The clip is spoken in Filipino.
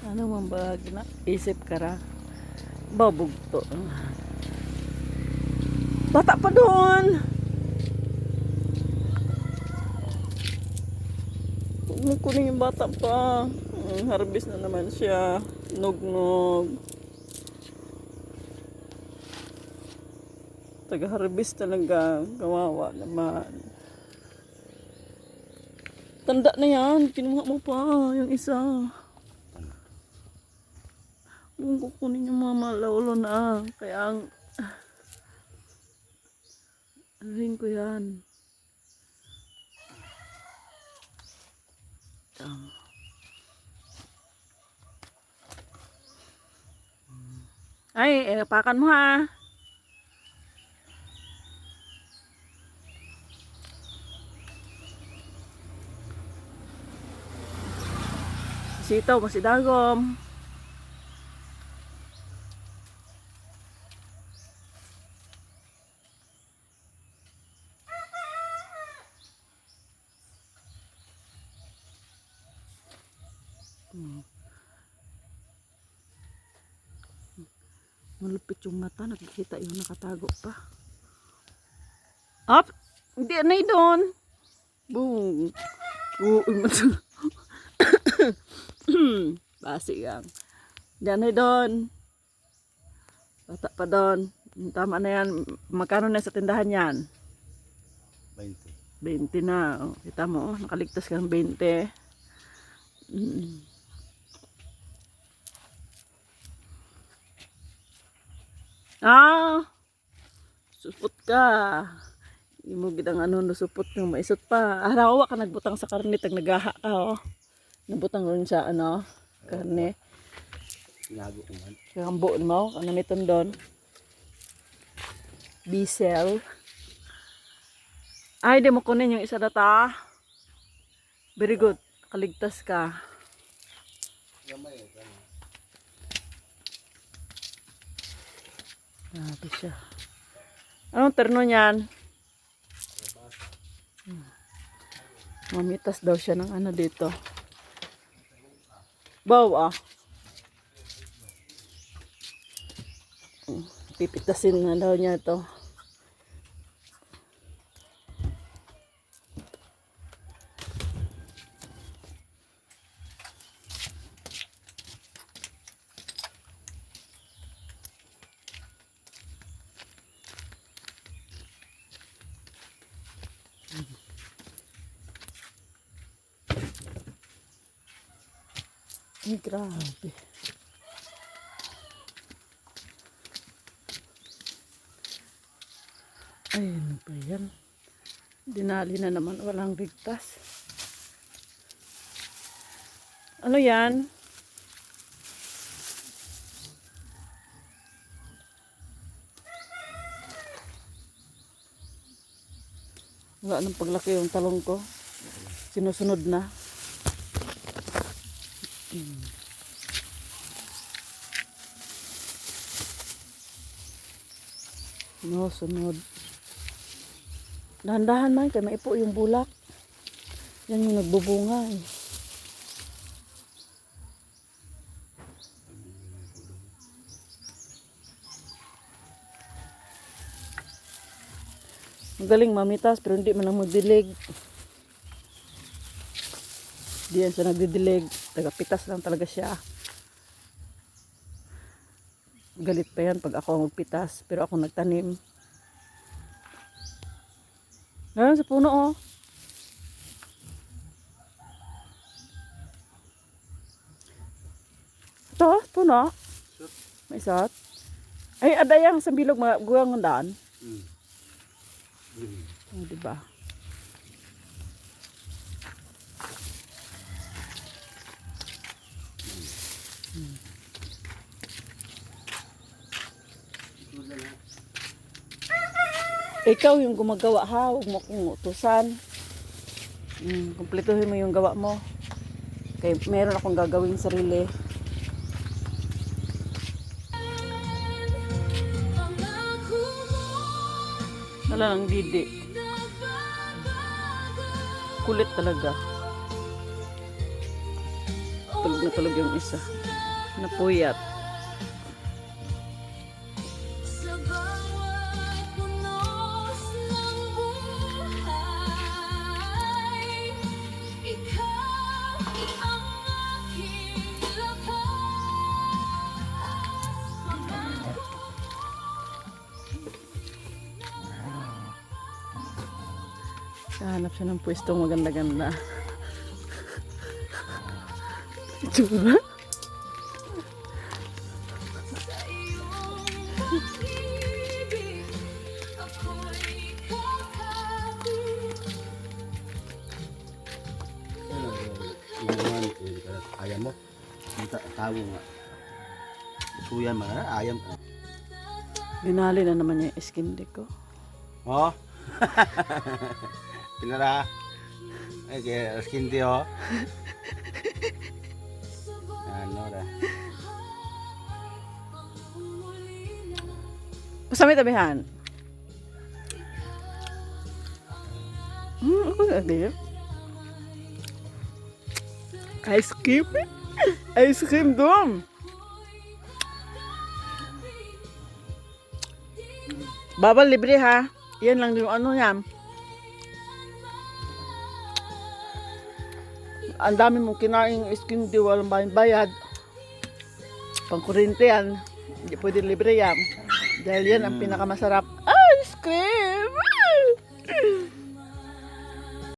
Ano man ba na isip ka ra? Babog to. Bata pa doon. Huwag mo kunin yung bata pa. Harvest na naman siya. Nog-nog. Taga-harvest talaga. Kawawa naman. Tanda na yan. Kinuha mo pa yung isa. Huwag kukunin yung mama. Laulo na. Kaya ang... Anuhin ko yan. Ay, pakan mo ha. Sitaw, masidagom. Malupit yung mata, nakikita yung nakatago pa. Up! Hindi na doon. Boom! Basi yang. Diyan na doon. Bata pa doon. Tama na yan. Magkano na sa tindahan yan? 20. 20 na. Oh, kita mo, nakaligtas ka ng 20. Ah! Supot ka. Imugid ang ano, supot ng maisot pa. Arawa ka nagbutang sa karne, tag nagaha ka, oh. Nabutang rin sa ano, karne. Sinago ko man. Kakambuon mo, ano miton doon? Bisel. Ay, di mo kunin yung isa data. Very good. Kaligtas ka. Gamay, Grabe siya. Anong terno niyan? Mamitas daw siya ng ano dito. Baw ah. Pipitasin na daw niya ito. Ay, grabe. Ay, ano ba yan? Dinali na naman, walang ligtas. Ano yan? Wala nang paglaki yung talong ko. Sinusunod na. No, sunod. Dahan-dahan man, kaya maipo yung bulak. Yan yung nagbubunga eh. Magaling mamitas, pero hindi man lang magdilig. Hindi yan siya nagdidilig. Tagapitas lang talaga siya. Galit pa yan pag ako magpitas, pero ako nagtanim. Ngayon sa puno oh. Ito, puno. May isot. Ay, adayang sa bilog guwang ng daan. Oh, diba? Ikaw yung gumagawa ha, huwag mo kong utusan. Kumpletuhin mo yung gawa mo. Kaya meron akong gagawing sarili. Wala lang didi. Kulit talaga. Tulog na tulog yung isa. Napuyat. Sa bawat punos ng buhay, ikaw ang aking lakas. Hanap siya ng pwestong maganda-ganda. Tsura. Sa iyong pag-ibig, ako'y kakapit. Inuman, ayam mo. Tawo nga. Suyan mga ayam. Ginali na naman yung skin di ko. Oh. Pinara. Ay, kaya skin di oh. Ano ra. Masami tabihan. Ako na din. Ice cream? Ice cream doon. Babal libre ha. Yan lang yung ano yan. Ang dami mong kinaing skin di walang bayad. Pangkurente yan. Hindi pwede libre yan. Dahil yan ang pinakamasarap. Ice cream!